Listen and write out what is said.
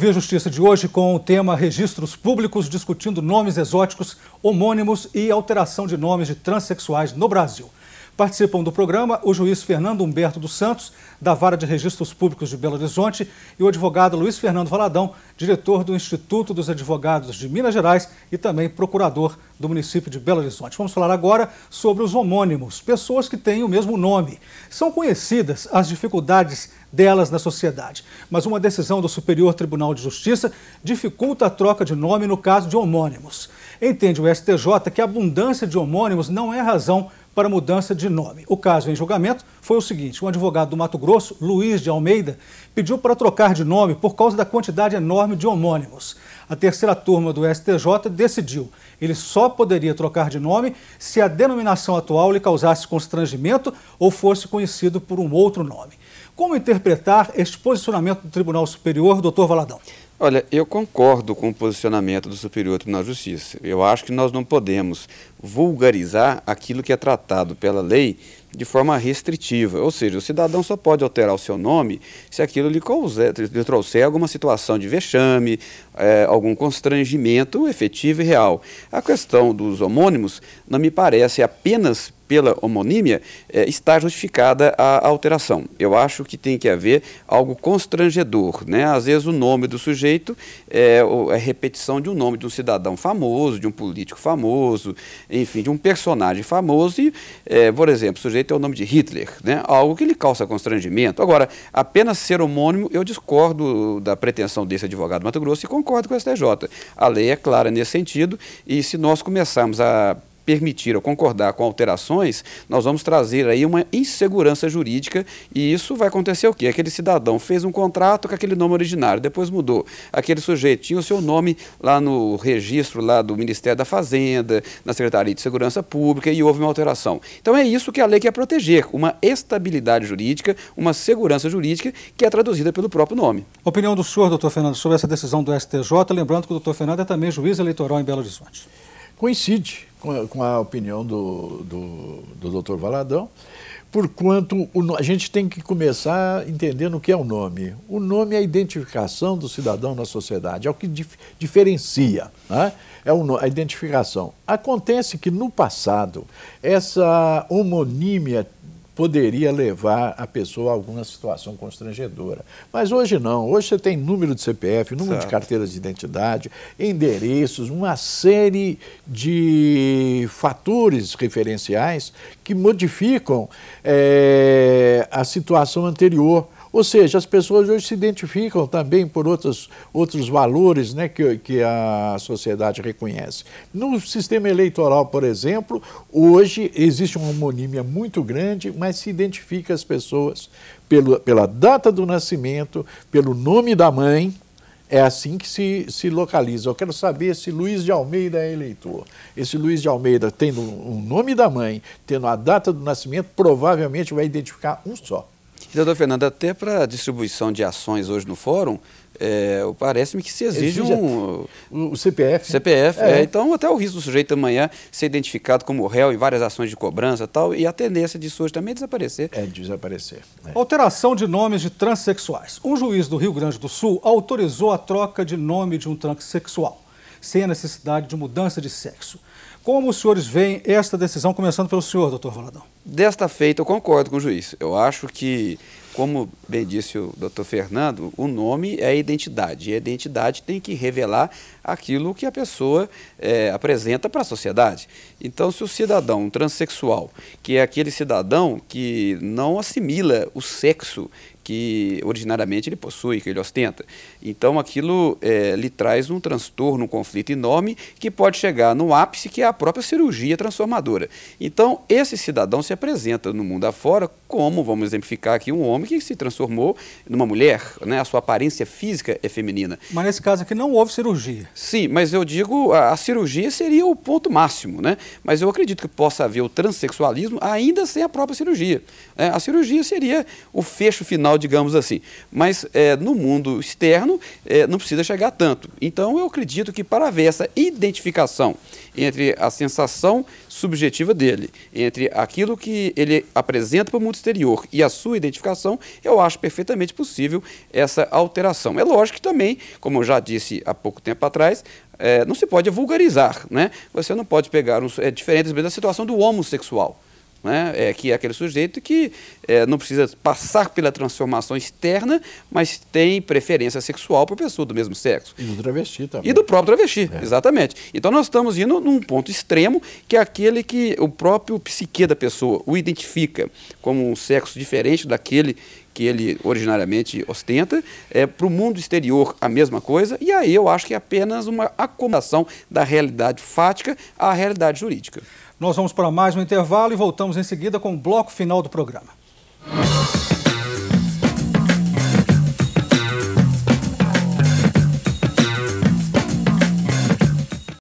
Ouvir a Justiça de hoje com o tema Registros Públicos, discutindo nomes exóticos, homônimos e alteração de nomes de transexuais no Brasil. Participam do programa o juiz Fernando Humberto dos Santos, da Vara de Registros Públicos de Belo Horizonte, e o advogado Luiz Fernando Valadão, diretor do Instituto dos Advogados de Minas Gerais e também procurador do município de Belo Horizonte. Vamos falar agora sobre os homônimos, pessoas que têm o mesmo nome. São conhecidas as dificuldades delas na sociedade, mas uma decisão do Superior Tribunal de Justiça dificulta a troca de nome no caso de homônimos. Entende o STJ que a abundância de homônimos não é razão para mudança de nome. O caso em julgamento foi o seguinte: um advogado do Mato Grosso, Luiz de Almeida, pediu para trocar de nome por causa da quantidade enorme de homônimos. A terceira turma do STJ decidiu. Ele só poderia trocar de nome se a denominação atual lhe causasse constrangimento ou fosse conhecido por um outro nome. Como interpretar este posicionamento do Tribunal Superior, doutor Valadão? Olha, eu concordo com o posicionamento do Superior Tribunal de Justiça. Eu acho que nós não podemos vulgarizar aquilo que é tratado pela lei de forma restritiva. Ou seja, o cidadão só pode alterar o seu nome se aquilo lhe trouxer alguma situação de vexame, algum constrangimento efetivo e real. A questão dos homônimos não me parece apenas pela homonímia está justificada a alteração. Eu acho que tem que haver algo constrangedor, né? Às vezes o nome do sujeito é a repetição de um nome de um cidadão famoso, de um político famoso, enfim, de um personagem famoso e, por exemplo, o sujeito é o nome de Hitler, né? Algo que lhe causa constrangimento. Agora, apenas ser homônimo, eu discordo da pretensão desse advogado do Mato Grosso e concordo com o STJ. A lei é clara nesse sentido e se nós começarmos a permitir ou concordar com alterações, nós vamos trazer aí uma insegurança jurídica e isso vai acontecer o quê? Aquele cidadão fez um contrato com aquele nome originário, depois mudou. Aquele sujeito tinha o seu nome lá no registro lá do Ministério da Fazenda, na Secretaria de Segurança Pública e houve uma alteração. Então é isso que a lei quer proteger, uma estabilidade jurídica, uma segurança jurídica que é traduzida pelo próprio nome. Opinião do senhor, doutor Fernando, sobre essa decisão do STJ, lembrando que o doutor Fernando é também juiz eleitoral em Belo Horizonte. Coincide com a opinião do doutor Valadão, porquanto a gente tem que começar entendendo o que é o nome. O nome é a identificação do cidadão na sociedade, é o que diferencia, né? É a identificação. Acontece que no passado, essa homonímia poderia levar a pessoa a alguma situação constrangedora. Mas hoje não. Hoje você tem número de CPF, número de carteiras de identidade, endereços, uma série de fatores referenciais que modificam a situação anterior. Ou seja, as pessoas hoje se identificam também por outros valores, né, que a sociedade reconhece. No sistema eleitoral, por exemplo, hoje existe uma homonímia muito grande, mas se identifica as pessoas pela data do nascimento, pelo nome da mãe. É assim que se localiza. Eu quero saber se Luiz de Almeida é eleitor. Esse Luiz de Almeida, tendo o nome da mãe, tendo a data do nascimento, provavelmente vai identificar um só. Doutor Fernando, até para a distribuição de ações hoje no fórum, parece-me que se exige o CPF. CPF, então até o risco do sujeito amanhã ser identificado como réu em várias ações de cobrança e tal, e a tendência disso hoje também é desaparecer. Desaparecer. Alteração de nomes de transexuais. Um juiz do Rio Grande do Sul autorizou a troca de nome de um transexual, sem a necessidade de mudança de sexo. Como os senhores veem esta decisão, começando pelo senhor, doutor Valadão? Desta feita, eu concordo com o juiz. Eu acho que, como bem disse o doutor Fernando, o nome é a identidade. E a identidade tem que revelar aquilo que a pessoa apresenta para a sociedade. Então, se o cidadão transexual, que é aquele cidadão que não assimila o sexo que originariamente ele possui, que ele ostenta. Então aquilo lhe traz um transtorno, um conflito enorme que pode chegar no ápice, que é a própria cirurgia transformadora. Então esse cidadão se apresenta no mundo afora como, vamos exemplificar aqui, um homem que se transformou numa mulher, né? A sua aparência física é feminina. Mas nesse caso aqui não houve cirurgia. Sim, mas eu digo, a cirurgia seria o ponto máximo, né? Mas eu acredito que possa haver o transexualismo ainda sem a própria cirurgia. A cirurgia seria o fecho final convencional, digamos assim. Mas no mundo externo não precisa chegar tanto. Então eu acredito que para haver essa identificação entre a sensação subjetiva dele, entre aquilo que ele apresenta para o mundo exterior e a sua identificação, eu acho perfeitamente possível essa alteração. É lógico que também, como eu já disse há pouco tempo atrás, não se pode vulgarizar, né? Você não pode pegar, diferente da situação do homossexual, né? Que é aquele sujeito que não precisa passar pela transformação externa, mas tem preferência sexual por pessoa do mesmo sexo. E do travesti também. E do próprio travesti, exatamente. Então nós estamos indo num ponto extremo, que é aquele que o próprio psique da pessoa o identifica como um sexo diferente daquele que ele originariamente ostenta, para o mundo exterior a mesma coisa, e aí eu acho que é apenas uma acomodação da realidade fática à realidade jurídica. Nós vamos para mais um intervalo e voltamos em seguida com o bloco final do programa.